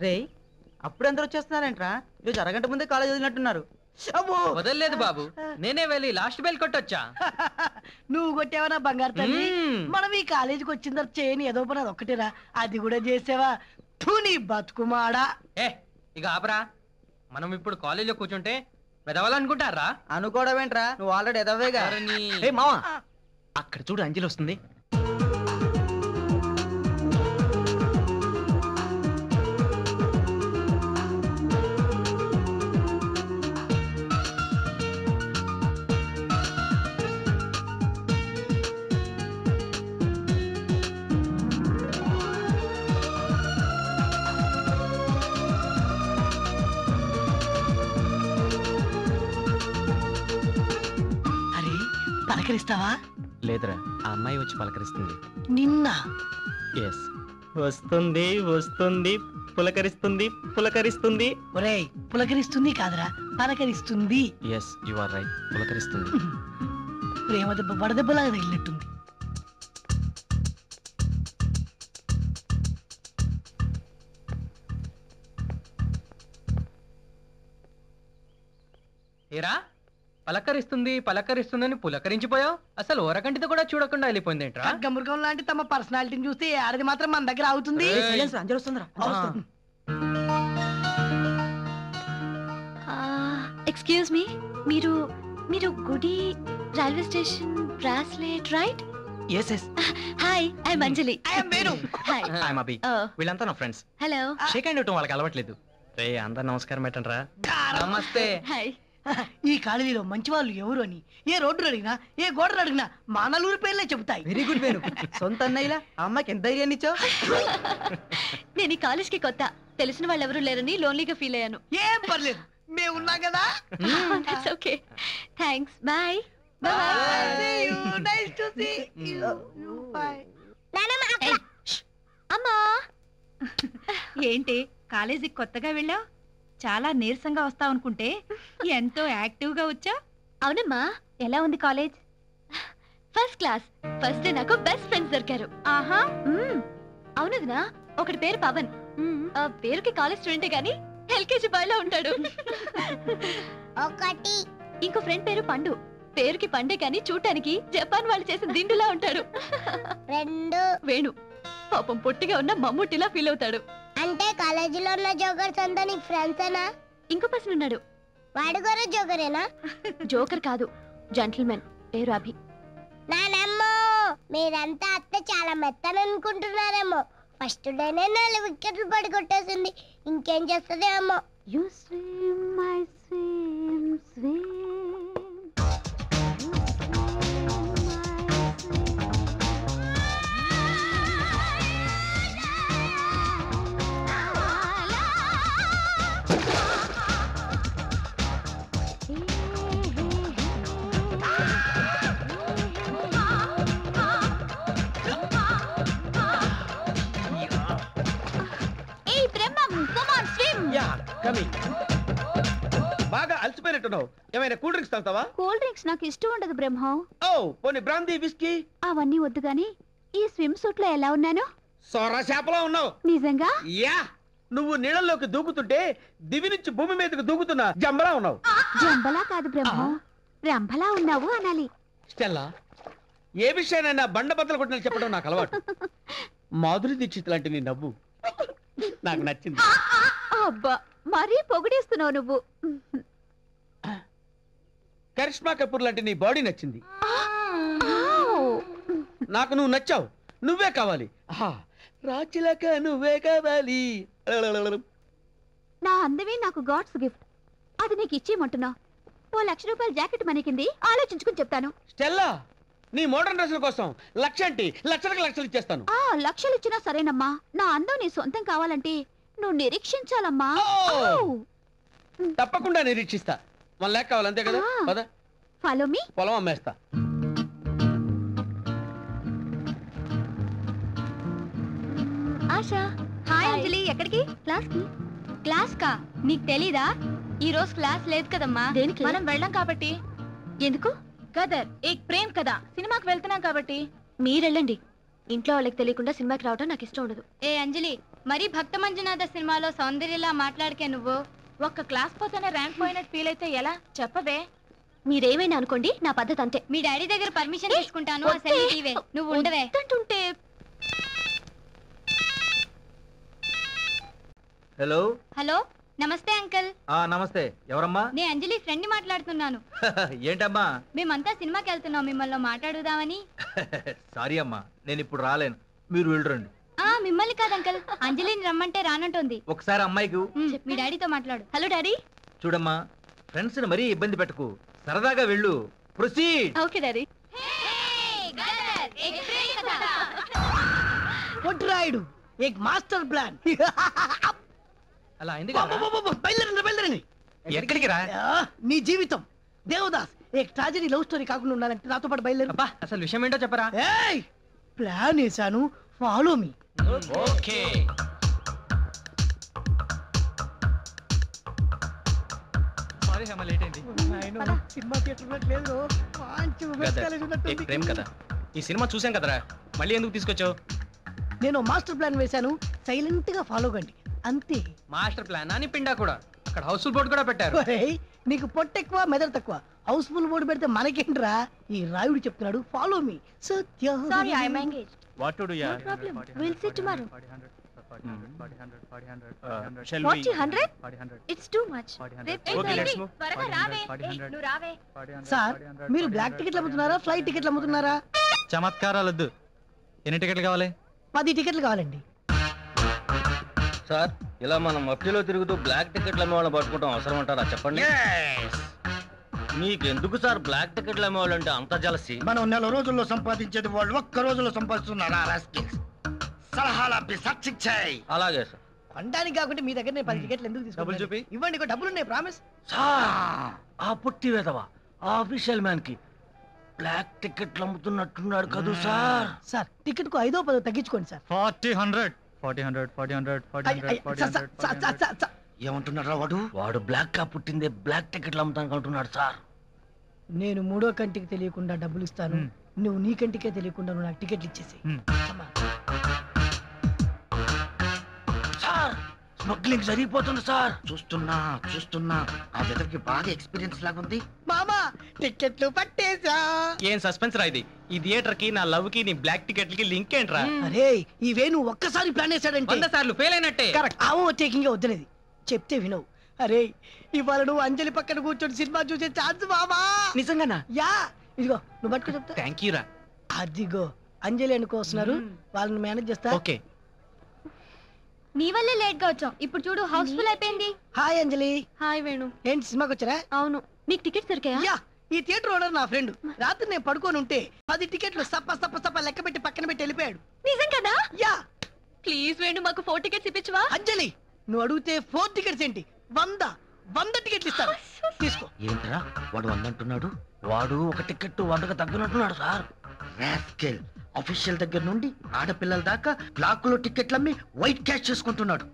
రే అప్పుడు అందరూ వచ్చేస్తున్నారంట్రా? ఈరోజు అరగంట ముందే కాలేజ్ వదిలినట్టున్నారు. వదలలేదు బాబు, నేనే వెళ్ళి లాస్ట్ బెల్ కొట్టొచ్చా. నువ్వు కొట్టావా బంగారు తల్లి? మనం ఈ కాలేజీకి వచ్చిన తర్వాత చేయని ఏదో పని అది ఒక్కటేరా, అది కూడా చేసావా? నీ బతుకుమాడా. ఇక ఆపరా, మనం ఇప్పుడు కాలేజీలో కూర్చుంటే వెదవాలనుకుంటారా? అనుకోవడం ఏంట్రా, నువ్వు ఆల్రెడీ ఎదవేగా. మావా అక్కడ చూడు అంజలి వస్తుంది. పలకరిస్తావా? లేదురా, ఆ అమ్మాయి వచ్చి పలకరిస్తుంది. నిన్న వస్తుంది వస్తుంది పులకరిస్తుంది పులకరిస్తుంది. ఒరేయ్, పులకరిస్తుంది కాదురా, పలకరిస్తుంది. ఎస్ యు ఆర్ రైట్, పులకరిస్తుంది. ప్రేమ దెబ్బ వడదెబ్బలాగా తగిలినట్టుంది. ఏరా, పలకరిస్తుంది పలకరిస్తుందని పులకరించిపోయావు. అసలు ఓరకంటితో కూడా చూడకుండా వెళ్ళిపోయింది ఏంట్రా? గమృగం లాంటి తమ పర్సనాలిటీని చూస్తే ఆడది మాత్రం మన దగ్గర అవుతుంది. అంజలి వస్తుందిరా. ఎక్స్క్యూజ్ మీ, మీరు మీరు గుడి railway station bracelet right? Yes yes. Hi, I am Anjali. I am Venu. Hi, I am Abhi. వీళ్ళంతా నా ఫ్రెండ్స్. హలో. షేక్ హ్యాండ్ ఇవ్వటం వాళ్ళకి అలవాట్లేదు. రే అందరు నమస్కారం పెట్టండి రా. నమస్తే. హాయ్. ఈ కాలేజీలో మంచి వాళ్ళు ఎవరు అని ఏ రోడ్డు అడిగినా ఏ గోడలు అడిగినా మా నలుగురు పేర్లే చెబుతాయి. Very good Venu. సొంత అన్నయ్యలా ఆ అమ్మాయికి ఎంత ధైర్యాన్ని ఇచ్చావు? నేను ఈ కాలేజ్ కి కొత్త, తెలిసిన వాళ్ళు ఎవరు లేరని లోన్లీగా ఫీల్ అయ్యాను. ఏం పర్లేదు, మేము ఉన్నాం కదా. That's okay, thanks, bye. Nice to see you. Bye. అమ్మా, ఏంటి కాలేజీకి కొత్తగా వెళ్ళావు? చాలా నీరసంగా వస్తావు అనుకుంటే ఎంతో యాక్టివ్ గా వచ్చా. అవునమ్మా, ఎలా ఉంది college? First class. First day నాకు బెస్ట్ ఫ్రెండ్స్ దొరికారు. ఆహా. అవునదినా, ఒకటి పేరు పవన్. పేరుకి కాలేజ్ స్టూడెంటే గానీ ఎల్కేజీ బాయ్ లా ఉంటాడు. ఒకటి. ఇంకో ఫ్రెండ్ పేరు పండు. పేరుకి పండే కానీ చూడటానికి జపాన్ వాళ్ళు చేసిన దిండులా ఉంటాడు. రెండు. వేణు. పాపం పొట్టిగా ఉన్న మమ్ముట్టిలా ఫీల్ అవుతాడు. అంటే కాలేజీలో ఉన్న జోకర్స్ అంతా నీకు ఫ్రెండ్స్ ఏనా? ఇంకో పర్సన్ ఉన్నాడు. వాడు కూడా జోకరేనా? జోకర్ కాదు, జెంటిల్మెన్. పేరు అభి. నానమ్మో, మీరంతా అత్త చాలా మెత్తని అనుకుంటున్నారేమో. ఫస్ట్ డేనే 4 వికెట్లు పడి కొట్టేసింది. ఇంకేం చేస్తుంది అమ్మో. You swim, I swim, swim. బాగా అలసిపోయినట్టున్నావు. ఏమైనా కూల్ డ్రింక్స్ తాగుతావా? కూల్ డ్రింక్స్ నాకు ఇష్టం ఉండదు బ్రహ్మ. ఓ పోనీ బ్రాందీ విస్కీ? అవన్నీ వద్దు గాని ఈ స్విమ్ సూట్ లో ఎలా ఉన్నాను? సొర చేపలో ఉన్నావు. నిజంగా? యా, నువ్వు నీళ్ళలోకి దూకుతుంటే దివి నుంచి భూమి మీదకి దూకుతున్నా జంబలా ఉన్నావు. జంబలా కాదు బ్రహ్మ, రంభలా ఉన్నావు అనాలి. స్టెల్లా, ఏ విషయానైనా బండ బద్దలు కొట్టిన చెప్పడం నాకు అలవాటు. మాధురి దీక్షిత్ లాంటి నీ నవ్వు నాకు నచ్చింది. అబ్బా, మరీ పొగిడేస్తున్నావు నువ్వు. కరిష్మా కపూర్ లాంటి నీ బాడీ నచ్చింది. నాకు నువ్వు నచ్చావు. నువ్వే కావాలి. రాచిలక నువ్వే కావాలి. నా అందమే నాకు గాడ్స్ గిఫ్ట్. అది నీకు ఇచ్చేయమంటున్నా. ఓ 1,00,000 రూపాయల జాకెట్ మనకింది, ఆలోచించుకుని చెప్తాను. స్టెల్లా, నీ మోడర్న్ డ్రెస్ల కోసం లక్షంటి లక్షలకు లక్షలు ఇచ్చేస్తాను. 1,00,000 ఇచ్చినా సరేనమ్మా. నా అందం నీ సొంతం కావాలంటే నువ్వు నిరీక్షించాలమ్మా. తప్పకుండా నిరీక్షిస్తా. 1 lakh కావాలి అంతే కదా? పద. Follow me. పొలం అమ్మేస్తా. ఆశా. హాయ్ అంజలి. ఎక్కడికి? క్లాస్ కి. క్లాస్ కా? నీకు తెలీదా? ఈ రోజు క్లాస్ లేదు కదమ్మా. దేనికి? మనం వెళ్ళాం కాబట్టి. ఎందుకు? గదర్ ఏక్ ప్రేమ్ కదా, సినిమాకి వెళ్తున్నాం కాబట్టి. మీరెళ్ళండి. ఇంట్లో వాళ్ళకి తెలియకుండా సినిమాకి రావడం నాకు ఇష్టం ఉండదు. ఏ అంజలి, మరి భక్త మంజునాథ సినిమాలో సౌందర్యలా మాట్లాడకే నువ్వు. ఒక్క క్లాస్ పోతేనే ర్యాంక్ పోయినట్టు ఫీల్ అయితే ఎలా చెప్పవే? మీరేమైనా అనుకోండి, నా పద్ధతి అంతే. మీ డాడీ దగ్గర పర్మిషన్ తీసుకుంటాను. నువ్వు ఉండవే. హలో హలో, నమస్తే అంకుల్. నమస్తే. ఎవరమ్మా? నేను అంజలి ఫ్రెండ్ మాట్లాడుతున్నాను. ఏంటమ్మా? మేమంతా సినిమాకి వెళ్తున్నాం, మిమ్మల్ని మాట్లాడుదామని. సారీ అమ్మా, నేను ఇప్పుడు రాలేను, మీరు వెళ్ళరండి. మిమ్మల్ని కాదు అంకుల్, అంజలిని రమ్మంటే రానంటుంది. ఒకసారి అమ్మాయికి మీ డాడీతో మాట్లాడు. Hello daddy. చూడమ్మా, ఫ్రెండ్స్ ని మరీ ఇబ్బంది పెట్టకు, సరదాగా వెళ్ళు. ప్రొసీడ్. Okay daddy. పొట్రాయుడు ఏక్ మాస్టర్ ప్లాన్. అలా అయింది బయలుదేరండి. ఎక్కడికి రా? నీ జీవితం దేవదాస్ ఏక్ ట్రాజడీ లవ్ స్టోరీ కాకుండా ఉండాలంటే నాతో పాటు బయలుదేరు. అబ్బా, అసలు విషయం ఏంటో చెప్పరా? ప్లాన్ వేసాను, follow me. Okay. Sorry Hema, late అయింది. సినిమా థియేటర్ లేదు, మంచి ఉమెన్స్ కాలేజ్ ఉన్నట్టుంది. ప్రేమ్ కదా, ఈ సినిమా చూసాం కదరా, మళ్ళీ ఎందుకు తీసుకొచ్చావు? నేను మాస్టర్ ప్లాన్ వేశాను, సైలెంట్ గా ఫాలో కండి అంతే. మాస్టర్ ప్లాన్ అని పిండా కూడా అక్కడ హౌస్ఫుల్ బోర్డు కూడా పెట్టారు. ఒరేయ్, నీకు పొట్ట ఎక్కువ మెదడు తక్కువ. హౌస్ఫుల్ బోర్డు పెడితే మనకేంట్రా? ఈ రాయుడు చెప్తున్నాడు, follow me. Satya. Sorry, I am engaged. What to do ya? No problem, will see tomorrow. 100. It's too much. Okay, let's move. త్వరగా రావే. నువ్వు రావే. సార్, మీరు బ్లాక్ టికెట్లు అమ్ముతున్నారా, ఫ్లైట్ టికెట్లు అమ్ముతున్నారా? చమత్కారాలొద్దు. ఎన్ని టికెట్లు కావాలి? 10 టికెట్లు కావాలండి. సార్, ఇలా మనం మఫ్టీలో తిరుగుతూ బ్లాక్ టికెట్లు అమ్మే వాళ్ళని పట్టుకోవడం అవసరం అంటారా చెప్పండి? మీకెందుకు సార్ బ్లాక్ టికెట్లు అమ్మే వాళ్ళు అంటే అంత జలసి? మనం నెల రోజుల్లో సంపాదించేది వాళ్ళు ఒక్క రోజులో సంపాదిస్తున్నారా? సలహాలు అలాగే సార్. కొనడానికి కాకుండా మీ దగ్గర 10 టికెట్లు ఎందుకు తీసుకుంటారు? ఇవ్వండి, డబ్బులు ఉన్నాయి, ప్రామిస్. ఆ పుట్టి వేదవా ఆఫీషియల్ మ్యాన్ కి బ్లాక్ టికెట్లు అమ్ముతున్నట్టున్నాడు కదూ సార్. సార్, టికెట్ కు 5-10 తగ్గించుకోండి సార్. 40-100. ఏమంటున్నారా వాడు? వాడు బ్లాక్ గా పుట్టిందే బ్లాక్ టికెట్లు అమ్ముతానికి అంటున్నాడు సార్. నేను 3వ కంటికి తెలియకుండా డబ్బులు ఇస్తాను, నువ్వు నీ కంటికే తెలియకుండా నువ్వు నాకు టికెట్లు ఇచ్చేసి. సార్, స్మగ్లింగ్ జరిగిపోతుంది సార్. చూస్తున్నా ఆ వెదర్కి బాగా ఎక్స్పీరియన్స్ లాగా ఉంది. మామా, టికెట్లు పట్టేశా. ఏం సస్పెన్స్ రా ఇది? ఈ థియేటర్ కి, నా లవ్ కి, నీ బ్లాక్ టికెట్ కి లింక్ ఏంట్రా? అరే, ఇవే నువ్వు ఒక్కసారి ప్లాన్ వేసాడంటే 100 సార్లు ఫెయిల్ అయినట్టే. కరెక్ట్. టేకింగ్ వద్దనేది చెప్తే వినవు. అరే, ఇవాళ నువ్వు అంజలి పక్కన కూర్చొని సినిమా చూసే ఛాన్స్ మామా. నిజంగానా? యా, ఇదిగో నువ్వు పట్టుకు చెప్తా. థ్యాంక్ యూ రా. అదిగో అంజలి అనుకోస్తున్నారు, వాళ్ళని మేనేజ్ చేస్తా. ఓకే. నీ వల్లే లేట్ గా వచ్చాం. ఇప్పుడు చూడు, హౌస్ఫుల్ అయిపోయింది. హాయ్ అంజలి. హాయ్ వేణు. ఏంటి సినిమాకి వచ్చారా? అవును. మీకు టికెట్స్ దొరికాయా? యా, ఈ థియేటర్ ఓనర్ నా ఫ్రెండ్. రాత్రి నేను పడుకొని ఉంటే 10 టికెట్లు సప్ప లెక్క పెట్టి పక్కన పెట్టి వెళ్ళిపోయాడు. నిజం కదా? యా. ప్లీజ్ వేణు, మాకు 4 టికెట్స్ ఇప్పించవా? అంజలి, నువ్వు అడిగితే 4 టికెట్స్ ఏంటి, 100 టికెట్లు ఇస్తాను, తీసుకో. ఏంట్రా వాడు 100 అంటున్నాడు? వాడు ఒక టికెట్ 100కు తగ్గునంటున్నాడు సార్. రాస్కెల్, అఫీషియల్ దగ్గర నుండి ఆడపిల్లల దాకా బ్లాక్ లో టికెట్లు అమ్మి వైట్ క్యాష్ చేసుకుంటున్నాడు.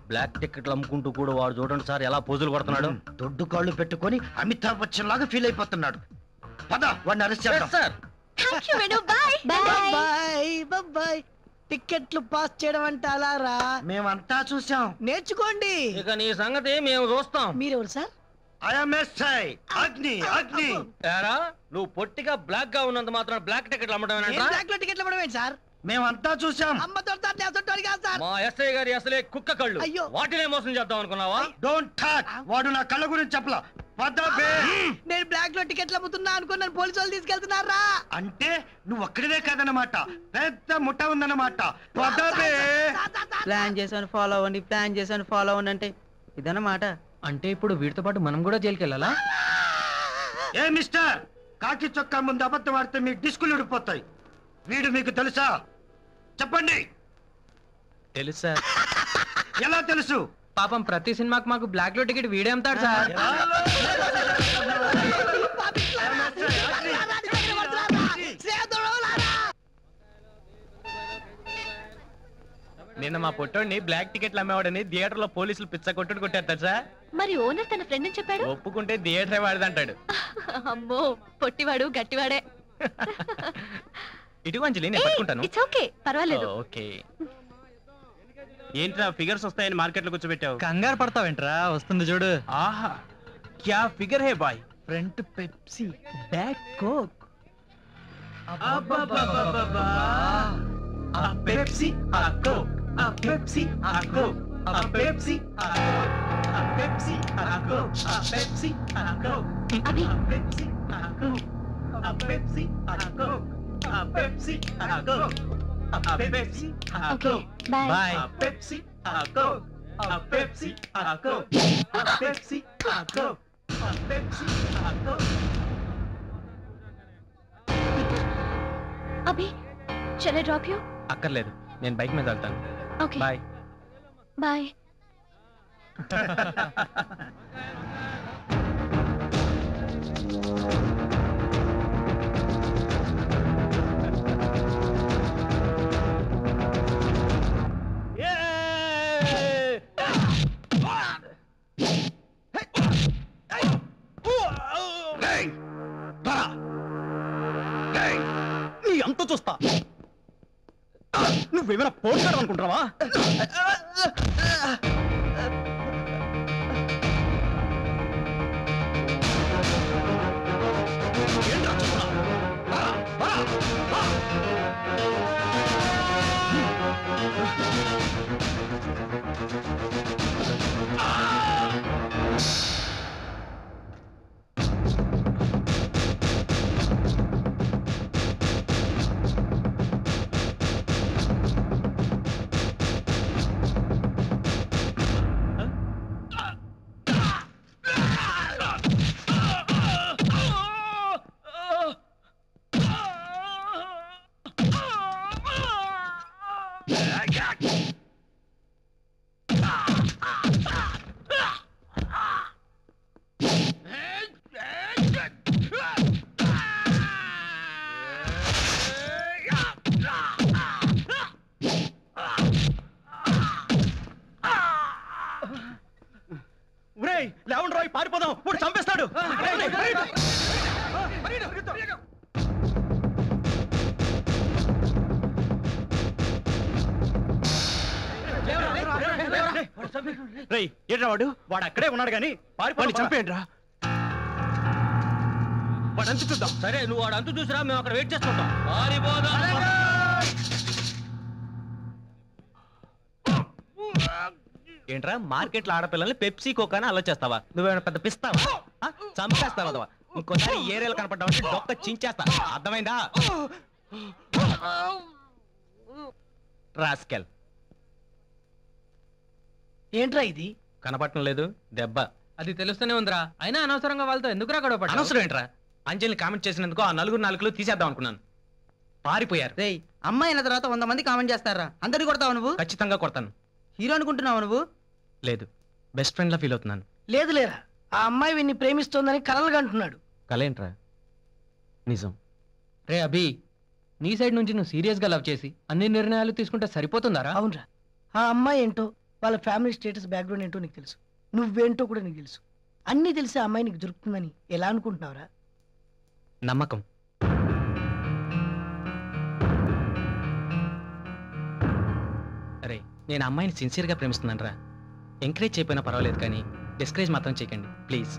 బ్లాక్ టికెట్లు అమ్ముకుంటూ కూడా వాడు చూడండి సార్ ఎలా పోజులు కొడుతున్నాడు. దొడ్డు కాళ్ళు పెట్టుకొని అమితాబ్ బచ్చన్ లాగా ఫీల్ అయిపోతున్నాడు. పద, వాడిని అరెస్ట్ చేద్దాం. Sir, thank you Venu. Bye boy. టికెట్లు పాస్ చేయడం అంటే అలా రా, మేమంతా చూసాం, నేర్చుకోండి. ఇక నీ సంగతి మేము చూస్తాం. మీరెవరు సార్? అగ్ని. ఏరా, నువ్వు పొట్టిగా బ్లాక్ గా ఉన్నంత మాత్రం బ్లాక్ టికెట్లు అమ్మడం బ్లాక్ లో టికెట్లు ఇవ్వడం ఏంటి సార్? మేమంతా చూసాం. అమ్మతో సార్. మా ఎస్ఐ గారి అసలే కుక్క కళ్ళు. అయ్యో. వాటినే మోసం చేద్దాం అనుకున్నావా? Don't talk. వాడు నా కళ్ళ గురించి చెప్పలా. నేను బ్లాక్ లో టికెట్లు అమ్ముతున్నా అనుకున్నాను, పోలీసు వాళ్ళు తీసుకెళ్తున్నారా? అంటే నువ్వు ఒక్కడిదే కాదన్నమాట, పెద్ద ముఠ ఉందన్నమాట. ప్లాన్ చేశాను ఫాలో అవ్వండి అంటే ఇదన్నమాట. అంటే ఇప్పుడు వీటితో పాటు మనం కూడా జైలుకి వెళ్ళాలా? ఏ మిస్టర్, కాకి చొక్కా ముందు అబద్ధం ఆడితే మీ డిస్కులు ఉడిపోతాయి. వీడు మీకు తెలుసా? చెప్పండి. తెలుసు సార్. ఎలా తెలుసు? పాపం ప్రతి సినిమాకి మాకు బ్లాక్ లో టికెట్ వీడే అమ్ముతాడు సార్. నిన్న మా పొట్టోడిని బ్లాక్ టికెట్లు అమ్మేవాడని థియేటర్ లో పోలీసులు పిచ్చ కొట్టారు సార్. మరి ఓనర్ తన ఫ్రెండ్ అని చెప్పాడు. ఒప్పుకుంటే థియేటరే వాడదంటాడు. అమ్మో, పొట్టివాడు గట్టివాడే. ఇటు అంజలి, నేను పట్టుకుంటాను. ఇట్స్ ఓకే, పర్వాలేదు. ఓకే. ఏంట్రా ఫిగర్స్ వస్తాయని మార్కెట్ లో కూర్చోబెట్టావు? కంగారు పడతావేంట్రా, వస్తుంది చూడు. ఆహా క్యా ఫిగర్ హే bye. Front Pepsi, back coke. Pepsi ఆ కోక్, ఆ పెప్సీ ఆ కోక్, ఆ పెప్సీ ఆ కోక్, ఆ పెప్సీ ఆ కోక్, ఆ పెప్సీ ఆ కోక్, అభి ఆ పెప్సీ ఆ కోక్, ఆ పెప్సీ ఆ కోక్, ఆ పెప్సీ ఆ coke, a Pepsi a okay coke, boy. Boy. a Pepsi, a Coke, a Pepsi, a Coke, a Pepsi, a Coke, a Pepsi, a Coke. Abhi shall I drop you? అక్కర్లేదు, నేను bike మీద వెళ్తాను. Okay. Bye. Bye. నీ అంత చూస్తా. నువ్వేమైనా పోట్లాడు అనుకుంటావా? లేవండి రాయ్, పారిపోదాం, వాడు చంపేస్తాడు. రేయ్ ఏంట్రా వాడు? వాడు అక్కడే ఉన్నాడు కానీ వాడిని చంపేయండిరా. వాడు అంత చూద్దాం. సరే నువ్వు వాడు అంతు చూసిరా, మేము అక్కడ వెయిట్ చేసుకుంటాం. ఏంట్రా మార్కెట్ లో ఆడపిల్లల్ని పెప్సీ కోక్ అని అలా చేస్తావా? నువ్వేమైనా పెద్ద పిస్తావా? చంపేస్తావా అదవా? ఇంకోసారి ఏరియాలు కనపడ్డావంటే డొక్క చించేస్తా, అర్థమైందా? రాస్కెల్. ఏంట్రా ఇది? కనపడటం లేదు, దెబ్బ. అది తెలుస్తూనే ఉందిరా, అయినా అనవసరంగా వాళ్ళతో ఎందుకురా గొడవ పడ్డావు? అనవసరం ఏంట్రా? అంజలిని కామెంట్ చేసినందుకు ఆ నలుగురు నాలుగులు తీసేద్దాం అనుకున్నాను. పారిపోయారు. రేయ్, అమ్మాయి అయిన తర్వాత 100 మంది కామెంట్ చేస్తారా? అందరినీ కొడతావు నువ్వు? ఖచ్చితంగా కొడతాను. హీరో అనుకుంటున్నావు నువ్వు? లేదు, బెస్ట్ ఫ్రెండ్ లా ఫీల్ అవుతున్నాను. లేదు లేరా, ఆ అమ్మాయి వీడిని ప్రేమిస్తోందని కలలుగా అంటున్నాడు. కలేంట్రా నిజం. రే అభి, నీ సైడ్ నుంచి నువ్వు సీరియస్ గా లవ్ చేసి అన్ని నిర్ణయాలు తీసుకుంటే సరిపోతుందారా? అవునరా, ఆ అమ్మాయి ఏంటో, వాళ్ళ ఫ్యామిలీ స్టేటస్, బ్యాక్గ్రౌండ్ ఏంటో నీకు తెలుసు. నువ్వేంటో కూడా నీకు తెలుసు. అన్నీ తెలిసి ఆ అమ్మాయి నీకు దొరుకుతుందని ఎలా అనుకుంటున్నావురా? నమ్మకం. అరే, నేను అమ్మాయిని సిన్సియర్గా ప్రేమిస్తున్నాను రా. ఎంకరేజ్ చేయకపోయినా పర్వాలేదు కానీ డిస్కరేజ్ మాత్రం చేయకండి ప్లీజ్.